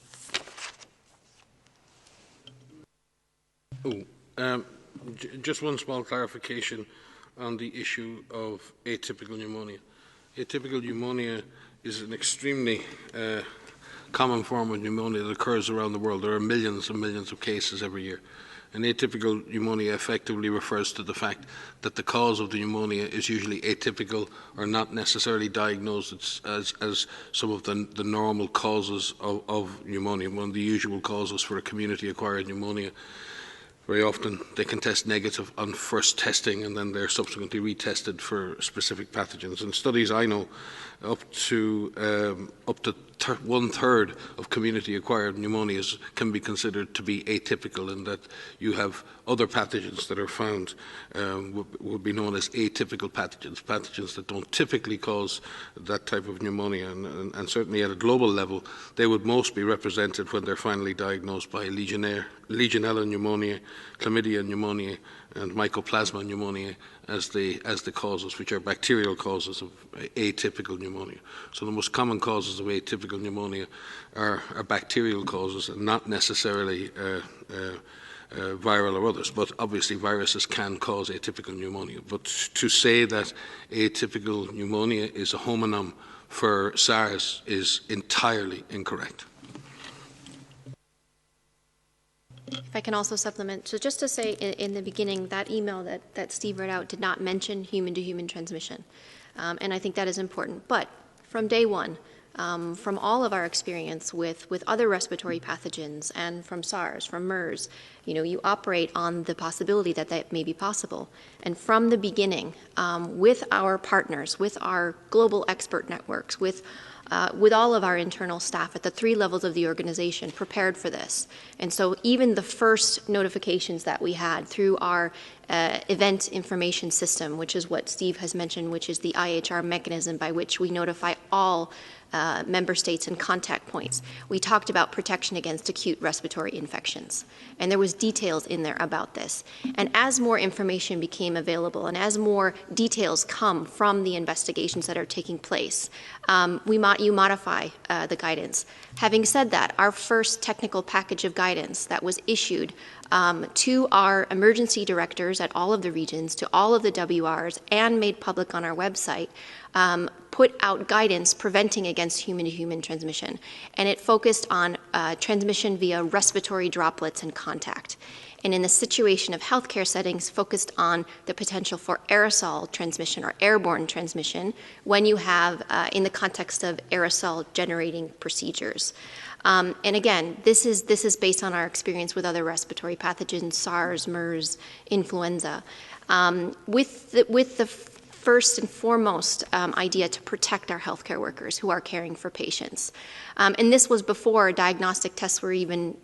Just one small clarification on the issue of atypical pneumonia. Atypical pneumonia is an extremely common form of pneumonia that occurs around the world. There are millions and millions of cases every year. And atypical pneumonia effectively refers to the fact that the cause of the pneumonia is usually atypical or not necessarily diagnosed as some of the normal causes of pneumonia. One of the usual causes for a community-acquired pneumonia, very often they can test negative on first testing and then they're subsequently retested for specific pathogens. And studies I know up to 1/3 of community-acquired pneumonias can be considered to be atypical, in that you have other pathogens that are found would be known as atypical pathogens, pathogens that don't typically cause that type of pneumonia. And certainly at a global level, they would most be represented when they're finally diagnosed by Legionella pneumonia, Chlamydia pneumonia, and Mycoplasma pneumonia as the causes, which are bacterial causes of atypical pneumonia. So the most common causes of atypical pneumonia are bacterial causes and not necessarily viral or others. But obviously viruses can cause atypical pneumonia. But to say that atypical pneumonia is a homonym for SARS is entirely incorrect. If I can also supplement, so just to say in the beginning, that email that Steve read out did not mention human-to-human transmission. And I think that is important. But from day one, from all of our experience with other respiratory pathogens and from SARS, from MERS, you operate on the possibility that that may be possible. And from the beginning, with our partners, with our global expert networks, with all of our internal staff at the 3 levels of the organization prepared for this. And so even the first notifications that we had through our event information system, which is what Steve has mentioned, which is the IHR mechanism by which we notify all member states and contact points. We talked about protection against acute respiratory infections. And there was details in there about this. And as more information became available and as more details come from the investigations that are taking place, you modify the guidance. Having said that, our first technical package of guidance that was issued to our emergency directors at all of the regions, to all of the WRs, and made public on our website, put out guidance preventing against human-to-human transmission. And it focused on transmission via respiratory droplets and contact. And in the situation of healthcare settings, focused on the potential for aerosol transmission or airborne transmission when you have, in the context of aerosol-generating procedures. And again, this is based on our experience with other respiratory pathogens, SARS, MERS, influenza. With the first and foremost idea to protect our healthcare workers who are caring for patients. And this was before diagnostic tests were even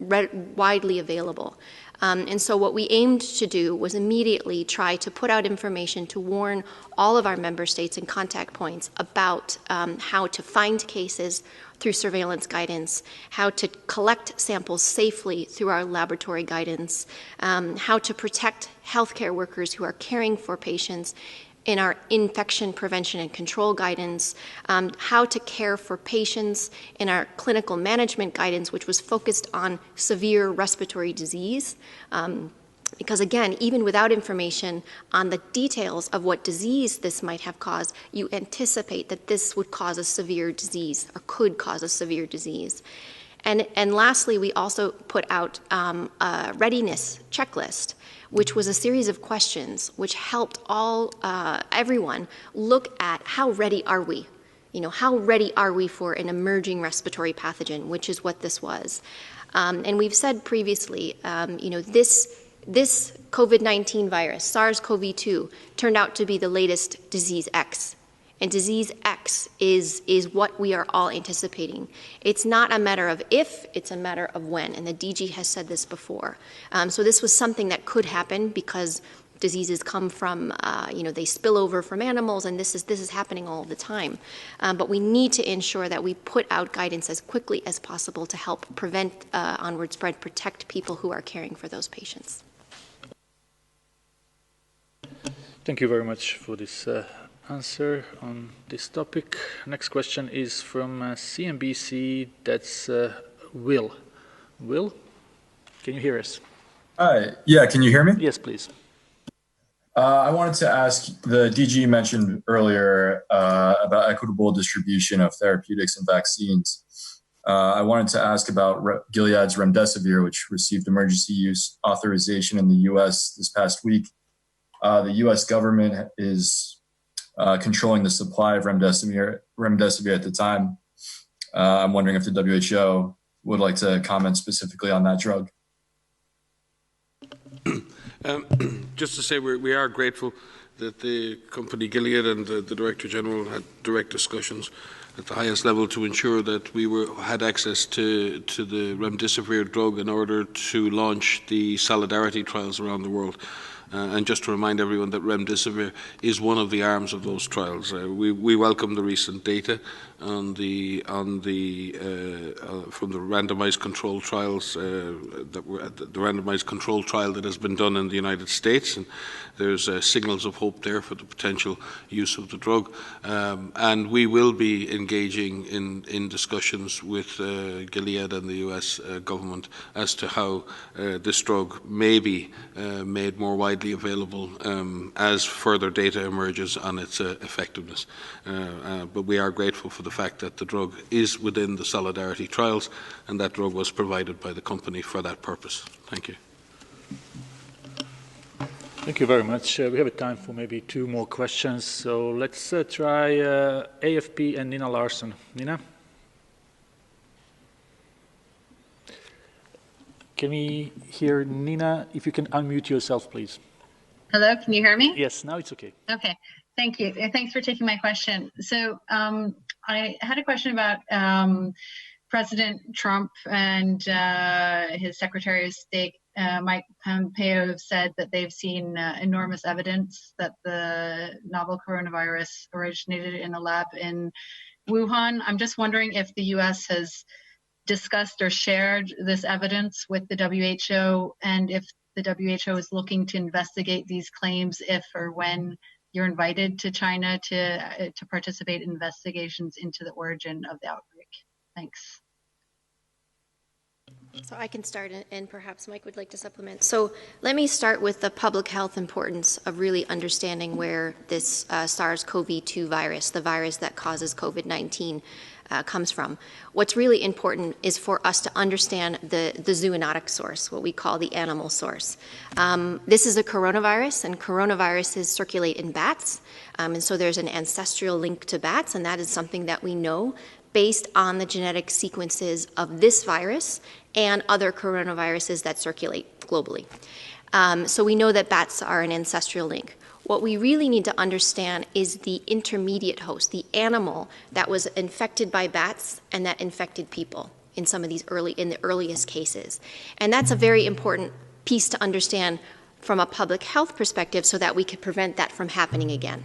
widely available. And so what we aimed to do was immediately try to put out information to warn all of our member states and contact points about how to find cases through surveillance guidance, how to collect samples safely through our laboratory guidance, how to protect healthcare workers who are caring for patients in our infection prevention and control guidance, how to care for patients in our clinical management guidance, which was focused on severe respiratory disease. Because again, even without information on the details of what disease this might have caused, you anticipate that this would cause a severe disease or could cause a severe disease. And lastly, we also put out a readiness checklist, which was a series of questions which helped everyone look at how ready are we? How ready are we for an emerging respiratory pathogen, which is what this was. And we've said previously, this COVID-19 virus, SARS-CoV-2, turned out to be the latest disease X. And disease X is what we are all anticipating. It's not a matter of if, it's a matter of when. And the DG has said this before. So this was something that could happen because diseases come from, they spill over from animals, and this is happening all the time. But we need to ensure that we put out guidance as quickly as possible to help prevent onward spread, protect people who are caring for those patients. Thank you very much for this answer on this topic. Next question is from CNBC. That's Will. Will, can you hear us? Hi. Yeah, can you hear me? Yes, please. I wanted to ask, the DG mentioned earlier about equitable distribution of therapeutics and vaccines. I wanted to ask about Gilead's remdesivir, which received emergency use authorization in the US this past week. The US government is controlling the supply of remdesivir at the time. I'm wondering if the WHO would like to comment specifically on that drug. Just to say we are grateful that the company Gilead and the Director General had direct discussions at the highest level to ensure that we had access to the remdesivir drug in order to launch the solidarity trials around the world. And just to remind everyone that remdesivir is one of the arms of those trials. We welcome the recent data on the from the randomized control trials the randomized control trial that has been done in the United States, and there's signals of hope there for the potential use of the drug, and we will be engaging in discussions with Gilead and the US government as to how this drug may be made more widely available as further data emerges on its effectiveness. But we are grateful for the fact that the drug is within the solidarity trials, and that drug was provided by the company for that purpose. Thank you. Thank you very much. We have time for maybe 2 more questions. So let's try AFP and Nina Larson. Nina? Can we hear Nina? If you can unmute yourself, please. Hello, can you hear me? Yes, now it's okay. Okay, thank you. Thanks for taking my question. So I had a question about President Trump and his Secretary of State, Mike Pompeo, have said that they've seen enormous evidence that the novel coronavirus originated in a lab in Wuhan. I'm just wondering if the U.S. has discussed or shared this evidence with the WHO, and if the WHO is looking to investigate these claims if or when you're invited to China to participate in investigations into the origin of the outbreak. Thanks. So I can start, and perhaps Mike would like to supplement. So let me start with the public health importance of really understanding where this SARS-CoV-2 virus, the virus that causes COVID-19, comes from. What's really important is for us to understand the zoonotic source, what we call the animal source. This is a coronavirus, and coronaviruses circulate in bats, and so there's an ancestral link to bats, and that is something that we know based on the genetic sequences of this virus and other coronaviruses that circulate globally. So we know that bats are an ancestral link. What we really need to understand is the intermediate host, the animal that was infected by bats and that infected people in some of these the earliest cases. And that's a very important piece to understand from a public health perspective so that we could prevent that from happening again.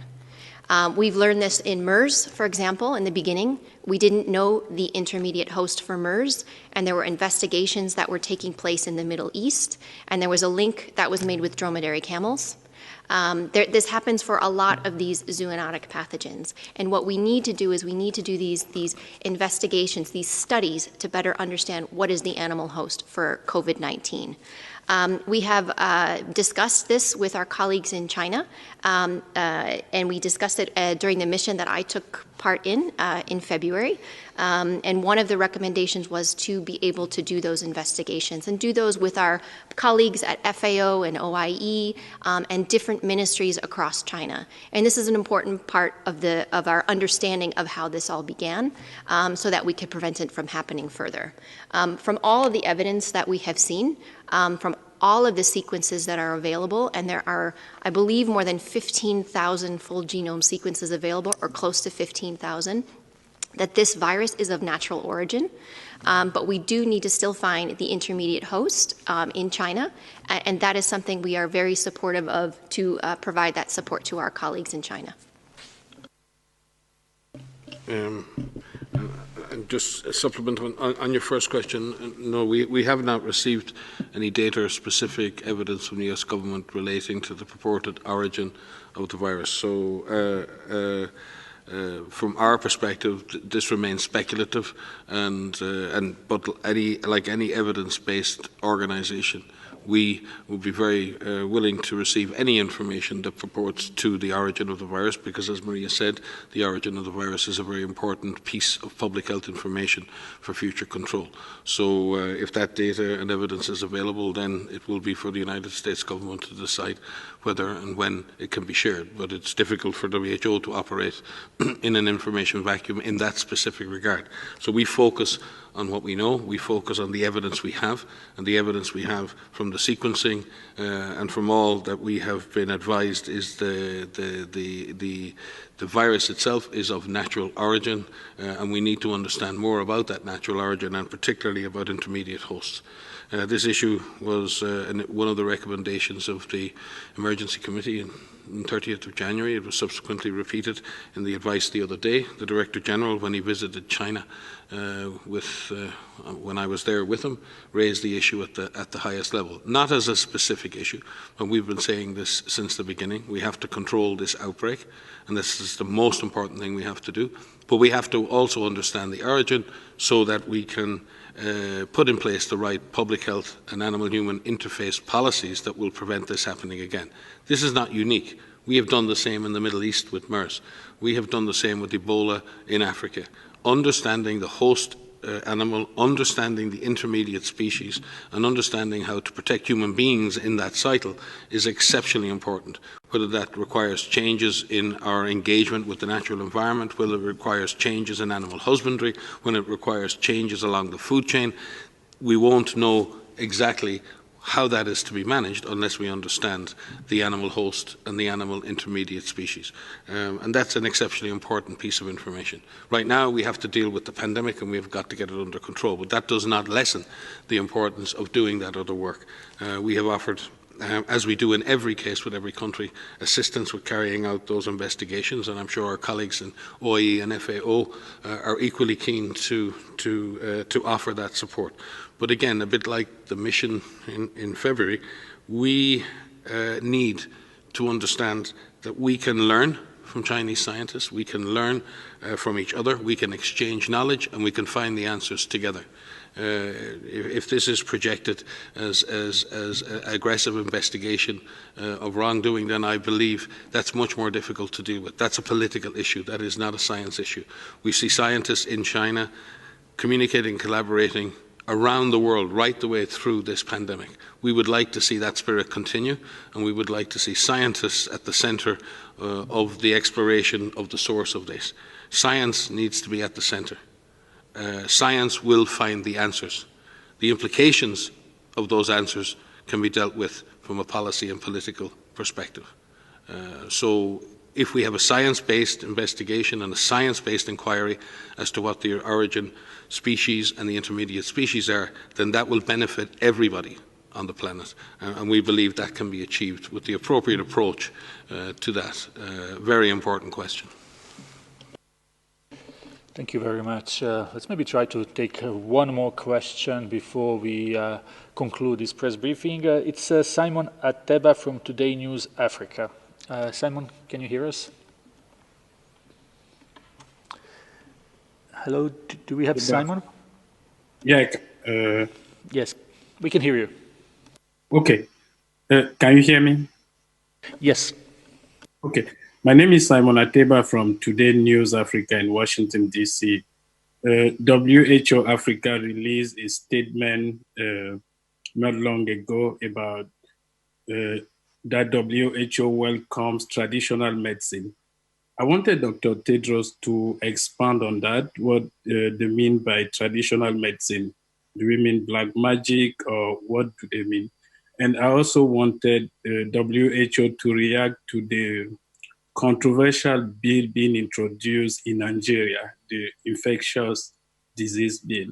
We've learned this in MERS, for example, in the beginning. We didn't know the intermediate host for MERS, and there were investigations that were taking place in the Middle East, and there was a link that was made with dromedary camels. This happens for a lot of these zoonotic pathogens. And what we need to do is we need to do these investigations, these studies, to better understand what is the animal host for COVID-19. We have discussed this with our colleagues in China, and we discussed it during the mission that I took part in February. And one of the recommendations was to be able to do those investigations and do those with our colleagues at FAO and OIE and different ministries across China. And this is an important part of our understanding of how this all began so that we could prevent it from happening further. From all of the evidence that we have seen, from all of the sequences that are available, and there are, I believe, more than 15,000 full genome sequences available, or close to 15,000, that this virus is of natural origin. But we do need to still find the intermediate host in China, and that is something we are very supportive of to provide that support to our colleagues in China. And just a supplement on your first question, no, we have not received any data or specific evidence from the US government relating to the purported origin of the virus. So from our perspective, this remains speculative, but like any evidence-based organization, we would be very willing to receive any information that purports to the origin of the virus, because, as Maria said, the origin of the virus is a very important piece of public health information for future control. So if that data and evidence is available, then it will be for the United States government to decide whether and when it can be shared. But it's difficult for WHO to operate in an information vacuum in that specific regard. So we focus on what we know, we focus on the evidence we have, and the evidence we have from the sequencing and from all that we have been advised is the virus itself is of natural origin, and we need to understand more about that natural origin, and particularly about intermediate hosts. This issue was one of the recommendations of the Emergency Committee on 30th of January. It was subsequently repeated in the advice the other day. The Director General, when he visited China when I was there with him, raised the issue at the highest level. Not as a specific issue, but we've been saying this since the beginning. We have to control this outbreak, and this is the most important thing we have to do. But we have to also understand the origin so that we can put in place the right public health and animal-human interface policies that will prevent this happening again. This is not unique. We have done the same in the Middle East with MERS. We have done the same with Ebola in Africa. Understanding the host animal, understanding the intermediate species, and understanding how to protect human beings in that cycle is exceptionally important. Whether that requires changes in our engagement with the natural environment, whether it requires changes in animal husbandry, when it requires changes along the food chain, we won't know exactly how that is to be managed unless we understand the animal host and the animal intermediate species. And that's an exceptionally important piece of information. Right now we have to deal with the pandemic and we've got to get it under control, but that does not lessen the importance of doing that other work. We have offered, as we do in every case with every country, assistance with carrying out those investigations, and I'm sure our colleagues in OIE and FAO are equally keen to offer that support. But again, a bit like the mission in February, we need to understand that we can learn from Chinese scientists, we can learn from each other, we can exchange knowledge, and we can find the answers together. If this is projected as aggressive investigation of wrongdoing, then I believe that's much more difficult to deal with. That's a political issue. That is not a science issue. We see scientists in China communicating, collaborating around the world right the way through this pandemic. We would like to see that spirit continue, and we would like to see scientists at the center of the exploration of the source of this. Science needs to be at the center. Science will find the answers. The implications of those answers can be dealt with from a policy and political perspective. So if we have a science-based investigation and a science-based inquiry as to what the origin species and the intermediate species are, then that will benefit everybody on the planet. And we believe that can be achieved with the appropriate approach to that very important question. Thank you very much. Let's maybe try to take one more question before we conclude this press briefing. It's Simon Ateba from Today News Africa. Simon, can you hear us? Hello, do we have Simon? Yeah. Yes, we can hear you. Okay. Can you hear me? Yes. Okay. My name is Simon Ateba from Today News Africa in Washington, D.C. WHO Africa released a statement not long ago about that WHO welcomes traditional medicine. I wanted Dr. Tedros to expand on that, what they mean by traditional medicine. Do we mean black magic, or what do they mean? And I also wanted WHO to react to the controversial bill being introduced in Nigeria, the infectious disease bill.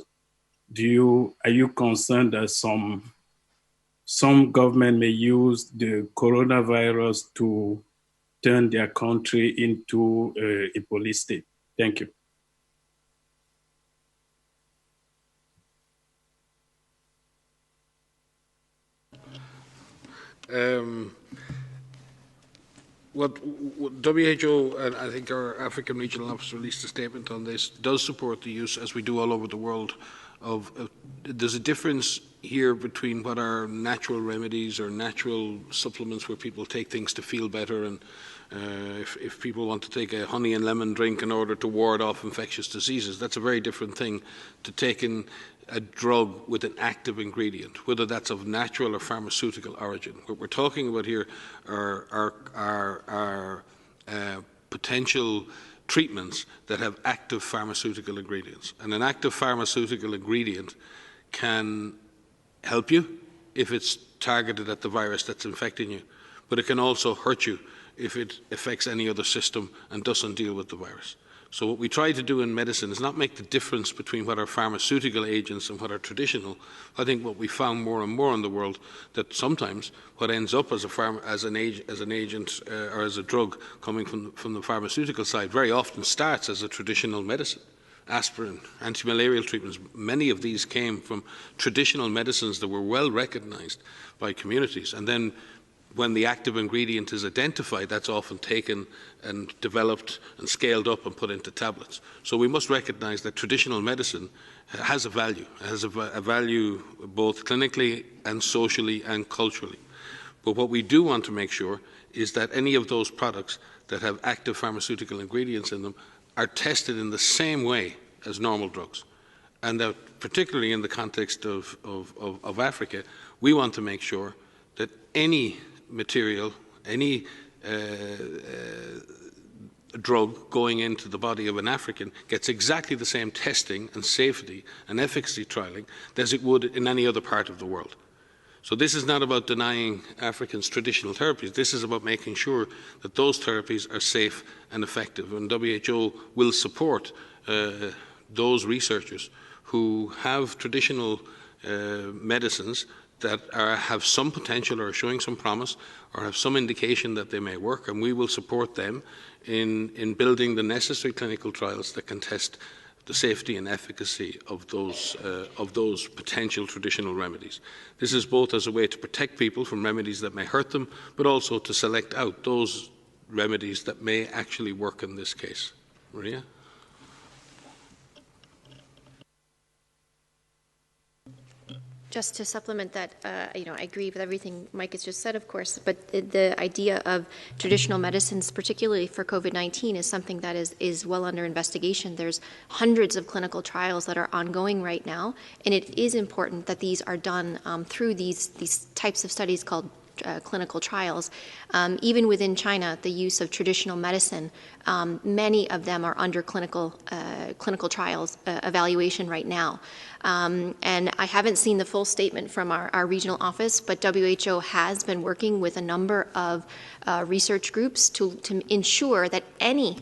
Are you concerned that some government may use the coronavirus to turn their country into a police state? Thank you. What WHO, and I think our African Regional Office released a statement on this, does support the use, as we do all over the world, there's a difference here between what are natural remedies or natural supplements where people take things to feel better, and if people want to take a honey and lemon drink in order to ward off infectious diseases, that's a very different thing to taking a drug with an active ingredient, whether that's of natural or pharmaceutical origin. What we're talking about here are potential treatments that have active pharmaceutical ingredients. And an active pharmaceutical ingredient can help you if it's targeted at the virus that's infecting you, but it can also hurt you if it affects any other system and doesn't deal with the virus. So what we try to do in medicine is not make the difference between what are pharmaceutical agents and what are traditional. I think what we found more and more in the world, that sometimes what ends up as an agent or as a drug coming from the pharmaceutical side very often starts as a traditional medicine. Aspirin, anti-malarial treatments, many of these came from traditional medicines that were well recognized by communities. And then when the active ingredient is identified, that's often taken and developed and scaled up and put into tablets. So we must recognize that traditional medicine has a value. It has a value both clinically and socially and culturally. But what we do want to make sure is that any of those products that have active pharmaceutical ingredients in them are tested in the same way as normal drugs. And that particularly in the context of Africa, we want to make sure that any material, any drug going into the body of an African gets exactly the same testing and safety and efficacy trialing as it would in any other part of the world. So this is not about denying Africans traditional therapies. This is about making sure that those therapies are safe and effective. And WHO will support those researchers who have traditional medicines that have some potential or are showing some promise or have some indication that they may work, and we will support them in building the necessary clinical trials that can test the safety and efficacy of those potential traditional remedies. This is both as a way to protect people from remedies that may hurt them, but also to select out those remedies that may actually work in this case. Maria? Just to supplement that, I agree with everything Mike has just said, of course, but the idea of traditional medicines, particularly for COVID-19, is something that is well under investigation. There's hundreds of clinical trials that are ongoing right now, and it is important that these are done through these types of studies called clinical trials. Even within China, the use of traditional medicine, many of them are under clinical trials evaluation right now. And I haven't seen the full statement from our regional office, but WHO has been working with a number of research groups to ensure that any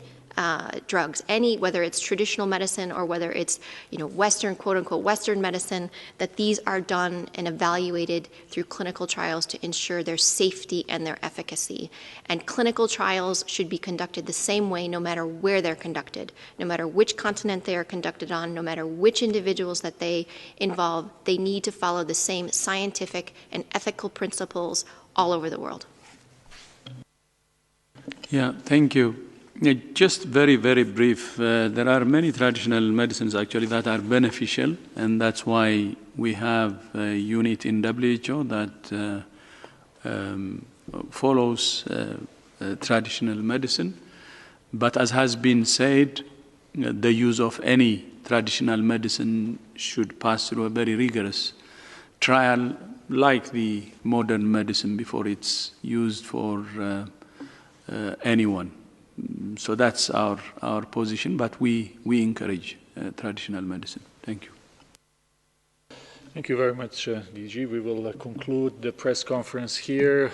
drugs, whether it's traditional medicine or whether it's Western, quote unquote, Western medicine, that these are done and evaluated through clinical trials to ensure their safety and their efficacy. And clinical trials should be conducted the same way no matter where they're conducted, no matter which continent they are conducted on, no matter which individuals that they involve. They need to follow the same scientific and ethical principles all over the world. Yeah, thank you. Just very, very brief. There are many traditional medicines actually that are beneficial, and that's why we have a unit in WHO that follows traditional medicine. But as has been said, the use of any traditional medicine should pass through a very rigorous trial like the modern medicine before it's used for anyone. So that's our position, but we encourage traditional medicine. Thank you. Thank you very much, DG. We will conclude the press conference here.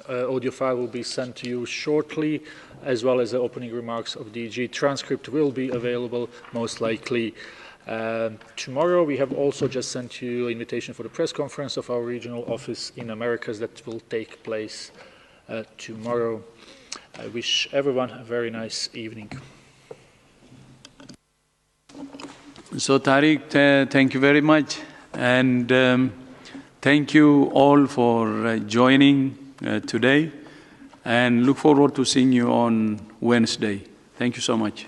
Audio file will be sent to you shortly, as well as the opening remarks of DG. Transcript will be available most likely tomorrow. We have also just sent you an invitation for the press conference of our regional office in Americas that will take place tomorrow. I wish everyone a very nice evening. So Tariq, thank you very much. And thank you all for joining today. And look forward to seeing you on Wednesday. Thank you so much.